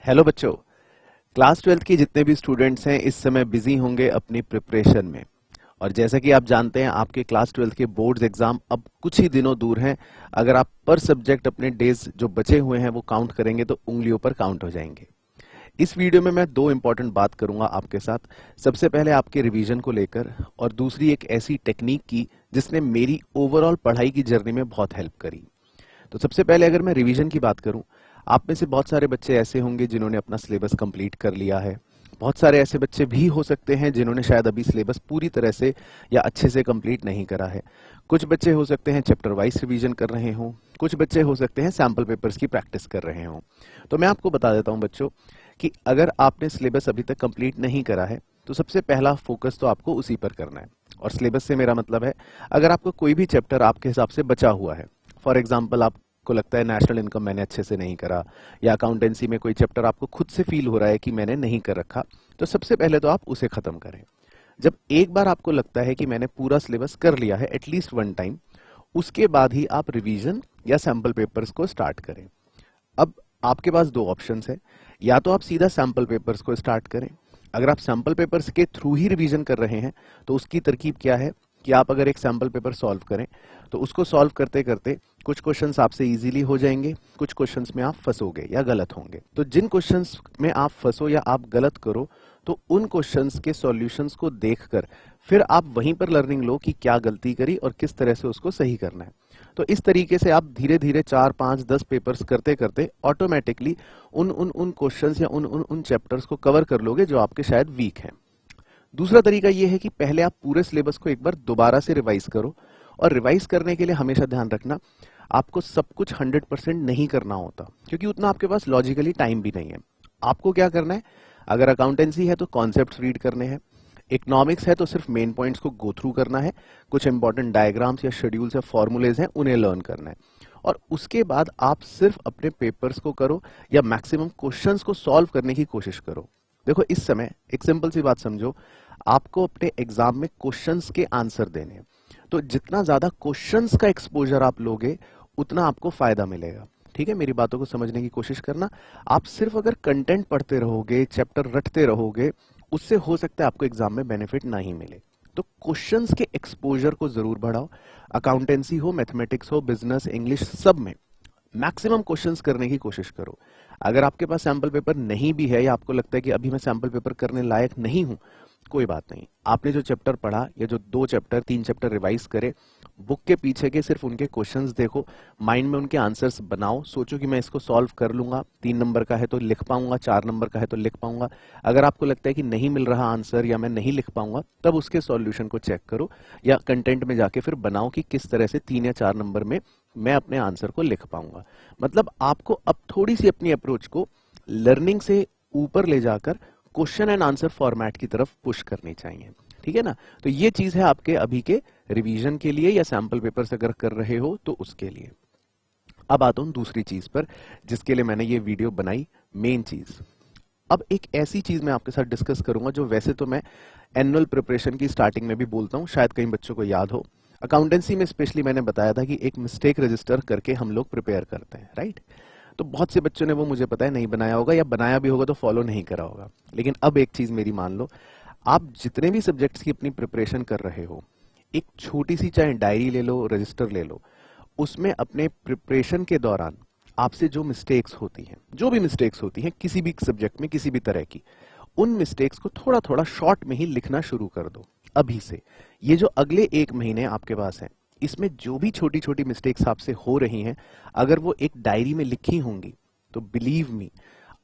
Hello बच्चों। Class 12th के जितने भी स्टूडेंट्स हैं इस समय बिजी होंगे अपनी प्रिपरेशन में। और जैसा कि आप जानते हैं आपके क्लास 12th के बोर्ड्स एग्जाम अब कुछ ही दिनों दूर हैं। अगर आप पर सब्जेक्ट अपने डेज जो बचे हुए हैं वो काउंट करेंगे तो उंगलियों पर काउंट हो जाएंगे। इस वीडियो में मैं दो इंपॉर्टेंट बात करूंगा आपके साथ। सबसे पहले आपके रिवीजन को लेकर और दूसरी एक ऐसी टेक्निक की जिसने मेरी ओवरऑल पढ़ाई की जर्नी में बहुत हेल्प करी। तो सबसे पहले अगर मैं रिवीजन की बात करूं, आप में से बहुत सारे बच्चे ऐसे होंगे जिन्होंने अपना सिलेबस कंप्लीट कर लिया है। बहुत सारे ऐसे बच्चे भी हो सकते हैं जिन्होंने शायद अभी सिलेबस पूरी तरह से या अच्छे से कंप्लीट नहीं करा है। कुछ बच्चे हो सकते हैं चैप्टर वाइज रिवीजन कर रहे हों, कुछ बच्चे हो सकते हैं सैम्पल पेपर्स की प्रैक्टिस कर रहे हों। तो मैं आपको बता देता हूं बच्चों कि अगर आपने सिलेबस अभी तक कंप्लीट नहीं करा है तो सबसे पहला फोकस तो आपको उसी पर करना है। और सिलेबस से मेरा मतलब है, अगर आपको कोई भी चैप्टर आपके हिसाब से बचा हुआ है, फॉर एग्जाम्पल आपको लगता है नेशनल इनकम मैंने अच्छे से नहीं करा, या अकाउंटेंसी में कोई चैप्टर आपको खुद से फील हो रहा है कि मैंने नहीं कर रखा, तो सबसे पहले तो आप उसे खत्म करें। जब एक बार आपको लगता है कि मैंने पूरा सिलेबस कर लिया है एटलीस्ट वन टाइम, उसके बाद ही आप रिवीजन या सैम्पल पेपर्स को स्टार्ट करें। अब आपके पास दो ऑप्शंस है, या तो आप सीधा सैम्पल पेपर्स को स्टार्ट करें। अगर आप सैम्पल पेपर्स के थ्रू ही रिवीजन कर रहे हैं तो उसकी तरकीब क्या है कि आप अगर एक सैम्पल पेपर सॉल्व करें तो उसको सॉल्व करते करते कुछ क्वेश्चंस आपसे इजीली हो जाएंगे, कुछ क्वेश्चंस में आप फंसोगे या गलत होंगे। तो जिन क्वेश्चंस में आप फंसो या आप गलत करो तो उन क्वेश्चंस के सॉल्यूशंस को देखकर फिर आप वहीं पर लर्निंग लो कि क्या गलती करी और किस तरह से उसको सही करना है। तो इस तरीके से आप धीरे धीरे 4, 5, 10 पेपर्स करते करते ऑटोमेटिकली उन क्वेश्चंस या उन चैप्टर्स को कवर कर लोगे जो आपके शायद वीक हैं। दूसरा तरीका यह है कि पहले आप पूरे सिलेबस को एक बार दोबारा से रिवाइज करो। और रिवाइज करने के लिए हमेशा ध्यान रखना, आपको सब कुछ 100% नहीं करना होता, क्योंकि उतना आपके पास लॉजिकली टाइम भी नहीं है। आपको क्या करना है, अगर अकाउंटेंसी है तो कॉन्सेप्ट्स रीड करने हैं, इकोनॉमिक्स है तो सिर्फ मेन पॉइंट्स को गो थ्रू करना है, कुछ इंपॉर्टेंट डायग्राम्स या शेड्यूल्स या फॉर्मूलेज हैं उन्हें लर्न करना है। और उसके बाद आप सिर्फ अपने पेपर्स को करो या मैक्सिमम क्वेश्चंस को सॉल्व करने की कोशिश करो। देखो इस समय एक सिंपल सी बात समझो, आपको अपने एग्जाम में क्वेश्चंस के आंसर देने हैं। तो जितना ज्यादा क्वेश्चंस का एक्सपोजर आप लोगे उतना आपको फायदा मिलेगा। ठीक है, मेरी बातों को समझने की कोशिश करना। आप सिर्फ अगर कंटेंट पढ़ते रहोगे, चैप्टर रटते रहोगे, उससे हो सकता है आपको एग्जाम में बेनिफिट नहीं मिले। तो क्वेश्चंस के एक्सपोजर को जरूर बढ़ाओ। अकाउंटेंसी हो, मैथमेटिक्स हो, बिजनेस, इंग्लिश, सब में मैक्सिमम क्वेश्चंस करने की कोशिश करो। अगर आपके पास सैंपल पेपर नहीं भी है या आपको लगता है कि अभी मैं सैंपल पेपर करने लायक नहीं हूं, कोई बात नहीं। आपने जो चैप्टर पढ़ा या जो 2 चैप्टर 3 चैप्टर रिवाइज करे, बुक के पीछे के सिर्फ उनके क्वेश्चंस देखो, माइंड में उनके आंसर्स बनाओ, सोचो कि मैं इसको सॉल्व कर लूंगा, 3 नंबर का है तो लिख पाऊंगा, 4 नंबर का है तो लिख पाऊंगा। अगर आपको लगता है कि नहीं मिल रहा आंसर या मैं नहीं लिख पाऊंगा, तब उसके सॉल्यूशन को चेक करो या कंटेंट में जाके फिर बनाओ कि किस तरह से 3 या 4 नंबर में मैं अपने आंसर को लिख पाऊंगा। मतलब आपको अब थोड़ी सी अपनी अप्रोच को लर्निंग से ऊपर ले जाकर क्वेश्चन एंड आंसर फॉर्मेट की तरफ पुश करनी चाहिए। ठीक है ना? तो ये चीज है आपके अभी के रिवीजन के लिए या सैंपल पेपर्स अगर कर रहे हो तो उसके लिए। अब आता हूं दूसरी चीज पर जिसके लिए मैंने ये वीडियो बनाई, मेन चीज। अब एक ऐसी चीज मैं आपके साथ डिस्कस करूंगा जो वैसे तो मैं एनुअल प्रिपरेशन की स्टार्टिंग में भी बोलता हूं, शायद कई बच्चों को याद हो। अकाउंटेंसी में स्पेशली मैंने बताया था कि एक मिस्टेक रजिस्टर करके हम लोग प्रिपेयर करते हैं, राइट? तो बहुत से बच्चों ने वो मुझे पता है नहीं बनाया होगा, या बनाया भी होगा तो फॉलो नहीं करा होगा। लेकिन अब एक चीज मेरी मान लो, आप जितने भी सब्जेक्ट्स की अपनी प्रिपरेशन कर रहे हो, एक छोटी सी चाहे डायरी ले लो, रजिस्टर ले लो, उसमें अपने प्रिपरेशन के दौरान आपसे जो मिस्टेक्स होती हैं, जो भी मिस्टेक्स होती हैं किसी भी सब्जेक्ट में किसी भी तरह की, उन मिस्टेक्स को थोड़ा थोड़ा शॉर्ट में ही लिखना शुरू कर दो अभी से। ये जो अगले 1 महीने आपके पास है, इसमें जो भी छोटी छोटी मिस्टेक्स आपसे हो रही हैं, अगर वो एक डायरी में लिखी होंगी तो बिलीव मी,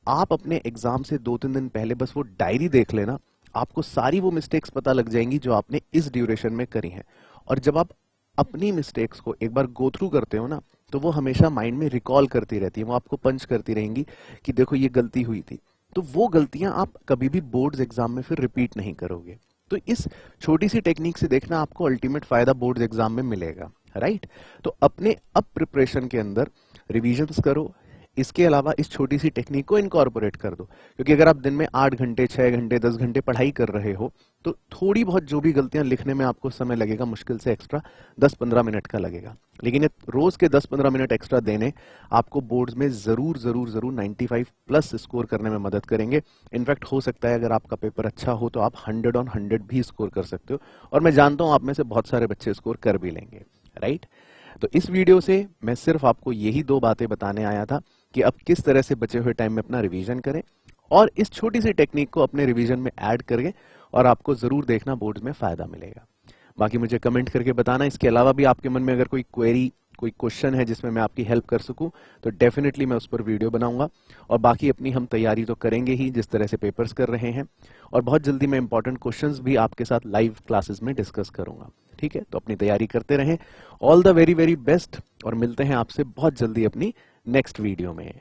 आप अपने एग्जाम से 2-3 दिन पहले बस वो डायरी देख लेना, आपको सारी वो मिस्टेक्स पता लग जाएंगी जो आपने इस ड्यूरेशन में करी हैं। और जब आप अपनी मिस्टेक्स को एक बार गो थ्रू करते हो ना, तो वो हमेशा माइंड में रिकॉल करती रहती है, वो आपको पंच करती रहेंगी कि देखो ये गलती हुई थी। तो वो गलतियां आप कभी भी बोर्ड्स एग्जाम में फिर रिपीट नहीं करोगे। तो इस छोटी सी टेक्निक से देखना आपको अल्टीमेट फायदा बोर्ड्स एग्जाम में मिलेगा, राइट? तो अपने अब प्रिपरेशन के अंदर रिविजन्स करो, इसके अलावा इस छोटी सी टेक्निक को इनकॉर्पोरेट कर दो, क्योंकि अगर आप दिन में 8 घंटे 6 घंटे 10 घंटे पढ़ाई कर रहे हो तो थोड़ी बहुत जो भी गलतियां लिखने में आपको समय लगेगा, मुश्किल से एक्स्ट्रा 10-15 मिनट का लगेगा, लेकिन ये रोज के 10-15 मिनट एक्स्ट्रा देने आपको बोर्ड्स में जरूर जरूर जरूर 95 प्लस स्कोर करने में मदद करेंगे। इनफैक्ट हो सकता है अगर आपका पेपर अच्छा हो तो आप 100 on 100 भी स्कोर कर सकते हो, और मैं जानता हूं आप में से बहुत सारे बच्चे स्कोर कर भी लेंगे, राइट। तो इस वीडियो से मैं सिर्फ आपको यही 2 बातें बताने आया था कि अब किस तरह से बचे हुए टाइम में अपना रिवीजन करें, और इस छोटी सी टेक्निक को अपने रिवीजन में ऐड करें, और आपको जरूर देखना बोर्ड्स में फायदा मिलेगा। बाकी मुझे कमेंट करके बताना। इसके अलावा भी आपके मन में अगर कोई क्वेरी, कोई क्वेश्चन है जिसमें मैं आपकी हेल्प कर सकूं तो डेफिनेटली मैं उस पर वीडियो बनाऊंगा। और बाकी अपनी हम तैयारी तो करेंगे ही जिस तरह से पेपर्स कर रहे हैं, और बहुत जल्दी मैं इंपॉर्टेंट क्वेश्चंस भी आपके साथ लाइव क्लासेस में डिस्कस करूंगा। ठीक है, तो अपनी तैयारी करते रहें। All the very very best, और मिलते हैं आपसे बहुत जल्दी अपनी नेक्स्ट वीडियो में।